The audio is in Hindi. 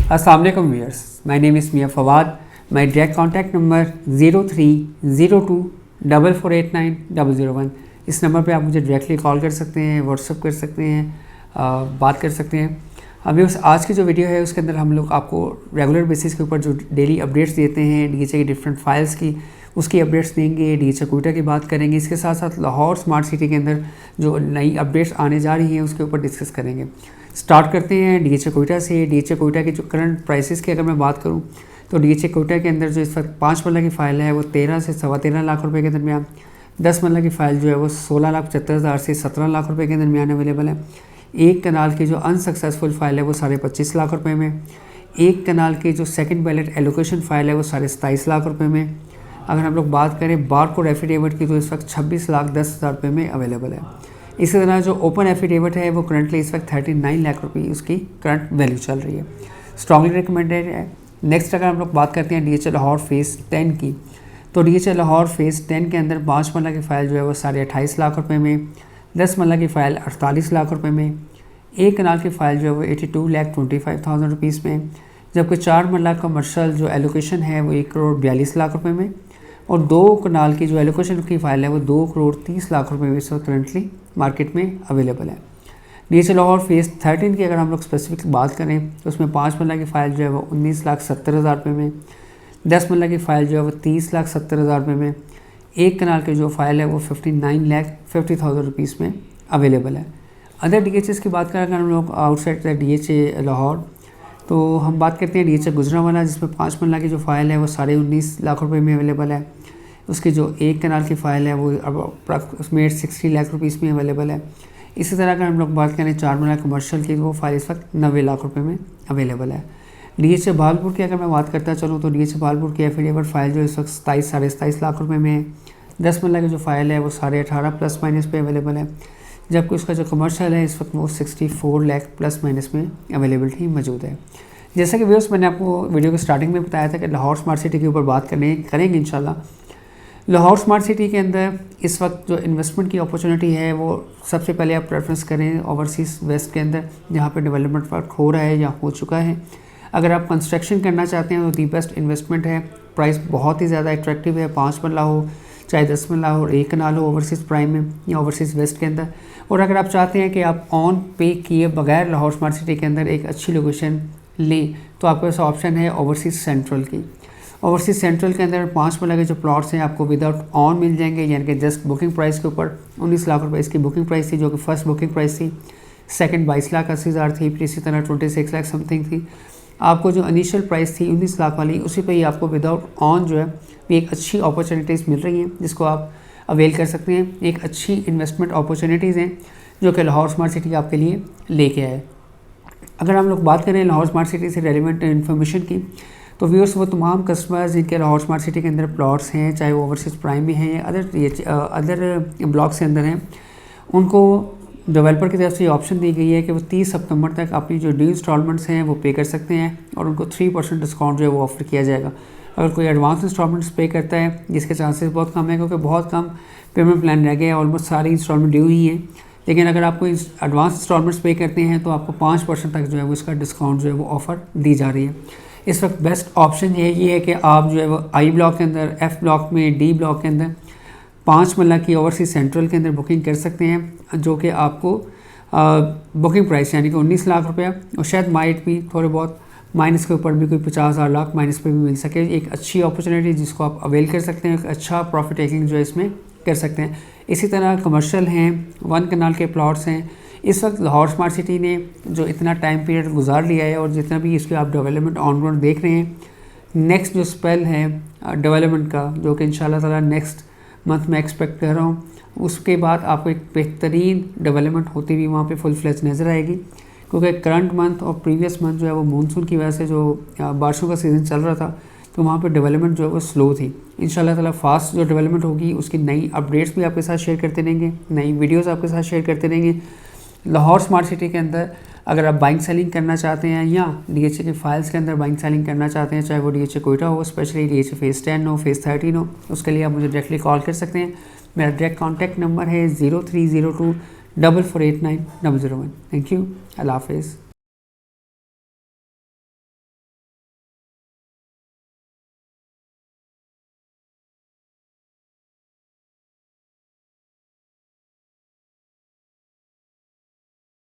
अस्सलाम वालेकुम viewers, my name is Mian Fawad. My direct contact number 030244890001। इस नंबर पे आप मुझे डायरेक्टली कॉल कर सकते हैं, व्हाट्सअप कर सकते हैं, बात कर सकते हैं। अभी आज की जो वीडियो है उसके अंदर हम लोग आपको रेगुलर बेसिस के ऊपर जो डेली अपडेट्स देते हैं डीएचए की डिफरेंट फाइल्स की, उसकी अपडेट्स देंगे। डीएचए कोयटा की बात करेंगे, इसके साथ साथ लाहौर स्मार्ट सिटी के अंदर जो नई अपडेट्स आने जा रही हैं उसके ऊपर डिस्कस करेंगे। स्टार्ट करते हैं डीएचए कोयटा से। डीएचए कोयटा की जो करंट प्राइसेस की अगर मैं बात करूं तो डीएचए कोयटा के अंदर जो इस वक्त 5 मरला की फ़ाइल है वो 13 से 13.25 लाख रुपए के दरमियान, 10 मरला की फ़ाइल जो है वो 16,75,000 से 17 लाख रुपए के दरमियान अवेलेबल है। एक कनाल की जो अनसक्सेसफुल फ़ाइल है वो 25.5 लाख रुपए में। एक कनाल की जो सेकंड बैलेट एलोकेशन फ़ाइल है वो 27.5 लाख रुपए में। अगर हम लोग बात करें बारकोड एफिडेविट की तो इस वक्त 26,10,000 रुपये में अवेलेबल है। इसी तरह जो ओपन एफिडेविट है वो करंटली इस वक्त 39 लाख रुपये उसकी करंट वैल्यू चल रही है। स्ट्रांगली रिकमेंडेड है। नेक्स्ट अगर हम लोग बात करते हैं डीएचए लाहौर फेज़ 10 की, तो डीएचए लाहौर फेज़ 10 के अंदर 5 मरला की फ़ाइल जो है वो 28.5 लाख रुपये में, 10 मरला की फ़ाइल 48 लाख रुपये में, एक कनाल की फ़ाइल जो है वो 82,25,000 रुपीज़ में, जबकि 4 मरला कमर्शल जो एलोकेशन है वो 1,42,00,000 रुपये में, और 2 कनाल की जो एलोकेशन की फ़ाइल है वो 2,30,00,000 रुपये में इस वक्त करंटली मार्केट में अवेलेबल है। डीएचए लाहौर फेज़ 13 की अगर हम लोग स्पेसिफिक बात करें तो उसमें 5 मरला की फ़ाइल जो है वो 19,70,000 रुपये में, 10 मरला की फ़ाइल जो है वो 30,70,000 रुपये में, एक कनाल की जो फ़ाइल है वो 59,50,000 रुपीज़ में अवेलेबल है। अदर डीएचएस की बात करें अगर हम लोग आउटसाइड डीएचए लाहौर, तो हम बात करते हैं डीएचए गुजरांवाला जिसमें 5 मरला की जो फ़ाइल है वो 19.5 लाख रुपये में अवेलेबल है। उसकी जो एक कनाल की फ़ाइल है वो अब उसमें 60 लाख रुपीज़ में अवेलेबल है। इसी तरह अगर हम लोग बात करें 4 मरला कमर्शियल की, वो फाइल इस वक्त 90 लाख रुपए में अवेलेबल है। डीएचए भागलपुर की अगर मैं बात करता चलूँ तो डीएचए भागलपुर की एफिडेविट फ़ाइल जो इस वक्त 27-27.5 लाख रुपए में है। 10 मरला की जो फ़ाइल है वो 18.5 प्लस माइनस पे अवेलेबल है, जबकि उसका जो कमर्शियल है इस वक्त वो 64 लाख प्लस माइनस में अवेलेबिलिटी मौजूद है। जैसा कि व्यूअर्स मैंने आपको वीडियो के स्टार्टिंग में बताया था कि लाहौर स्मार्ट सिटी के ऊपर बात करेंगे इंशाल्लाह। लाहौर स्मार्ट सिटी के अंदर इस वक्त जो इन्वेस्टमेंट की अपॉर्चुनिटी है वो सबसे पहले आप प्रेफरेंस करें ओवरसीज़ वेस्ट के अंदर, जहाँ पे डेवलपमेंट वर्क हो रहा है या हो चुका है। अगर आप कंस्ट्रक्शन करना चाहते हैं तो दी बेस्ट इन्वेस्टमेंट है। प्राइस बहुत ही ज़्यादा अट्रैक्टिव है, 5 मरला हो चाहे 10 मरला हो, एक कनाल हो ओवरसीज़ प्राइम में या ओवरसीज़ वेस्ट के अंदर। और अगर आप चाहते हैं कि आप ऑन पे किए बगैर लाहौर स्मार्ट सिटी के अंदर एक अच्छी लोकेशन लें तो आपके पास ऑप्शन है ओवरसीज़ सेंट्रल की। ओवरसीज़ सेंट्रल के अंदर 5 मरला के जो प्लॉट्स हैं आपको विदाउट ऑन मिल जाएंगे, यानी कि जस्ट बुकिंग प्राइस के ऊपर 19 लाख रुपए इसकी बुकिंग प्राइस थी, जो कि फर्स्ट बुकिंग प्राइस थी। सेकंड 22,80,000 थी, फिर इसी तरह 26 लाख समथिंग थी। आपको जो इनिशियल प्राइस थी 19 लाख वाली, उसी पे ही आपको विदाउट ऑन जो है एक अच्छी अपॉर्चुनिटीज़ मिल रही हैं जिसको आप अवेल कर सकते हैं। एक अच्छी इन्वेस्टमेंट अपॉर्चुनिटीज़ हैं जो कि लाहौर स्मार्ट सिटी आपके लिए लेके आए। अगर हम लोग बात करें लाहौर स्मार्ट सिटी से रेलिवेंट इन्फॉर्मेशन की, तो व्यूअर्स वो तमाम कस्टमर्स जिनके लाहौर स्मार्ट सिटी के अंदर प्लॉट्स हैं, चाहे वो ओवरसीज़ प्राइम में हैं या अदर ब्लॉक्स के अंदर हैं, उनको डेवलपर की तरफ से ऑप्शन दी गई है कि वो 30 सितंबर तक अपनी जो ड्यू इंस्टॉलमेंट्स हैं वो पे कर सकते हैं और उनको 3% डिस्काउंट जो है वो ऑफर किया जाएगा। अगर कोई एडवांस इंस्टॉलमेंट्स पे करता है, जिसके चांसेस बहुत कम है क्योंकि बहुत कम पेमेंट प्लान रह गए हैं, ऑलमोस्ट सारी इंस्टॉलमेंट ड्यू ही हैं, लेकिन अगर आप कोई एडवांस इंस्टॉलमेंट्स पे करते हैं तो आपको 5% तक जो है वो इसका डिस्काउंट जो है वो ऑफ़र दी जा रही है। इस वक्त बेस्ट ऑप्शन यही है कि आप जो है वो आई ब्लॉक के अंदर, एफ़ ब्लॉक में, डी ब्लॉक के अंदर 5 मरला की ओवरसीज़ सेंट्रल के अंदर बुकिंग कर सकते हैं, जो कि आपको बुकिंग प्राइस यानी कि 19 लाख रुपया, और शायद माइट भी थोड़े बहुत माइनस के ऊपर भी कोई 50,000 लाख माइनस पे भी मिल सके। एक अच्छी अपॉर्चुनिटी जिसको आप अवेल कर सकते हैं, एक अच्छा प्रॉफिट टेकिंग जो है इसमें कर सकते हैं। इसी तरह कमर्शियल हैं, 1 कनाल के प्लॉट्स हैं। इस वक्त लाहौर स्मार्ट सिटी ने जो इतना टाइम पीरियड गुजार लिया है और जितना भी इसके आप डेवलपमेंट ऑनग्राउंड देख रहे हैं, नेक्स्ट जो स्पेल है डेवलपमेंट का, जो कि इंशाल्लाह ताला नेक्स्ट मंथ में एक्सपेक्ट कर रहा हूँ, उसके बाद आपको एक बेहतरीन डेवलपमेंट होती हुई वहाँ पे फुल फ्लेज नज़र आएगी। क्योंकि करंट मंथ और प्रीवियस मंथ जो है वो मानसून की वजह से जो बारिशों का सीज़न चल रहा था, तो वहाँ पे डेवलपमेंट जो है वो स्लो थी। इंशाल्लाह ताला फास्ट जो डेवलपमेंट होगी उसकी नई अपडेट्स भी आपके साथ शेयर करते रहेंगे, नई वीडियोस आपके साथ शेयर करते रहेंगे। लाहौर स्मार्ट सिटी के अंदर अगर आप बाइंग सेलिंग करना चाहते हैं या डीएचए के फाइल्स के अंदर बाइंग सेलिंग करना चाहते हैं, चाहे वो डीएचए कोयटा हो, स्पेशली डीएचए फेज़ 10 हो, फेज़ 13 हो, उसके लिए आप मुझे डायरेक्टली कॉल कर सकते हैं। मेरा डायरेक्ट कॉन्टैक्ट नंबर है 0302 4489 001। थैंक यू, अल्लाह हाफिज़।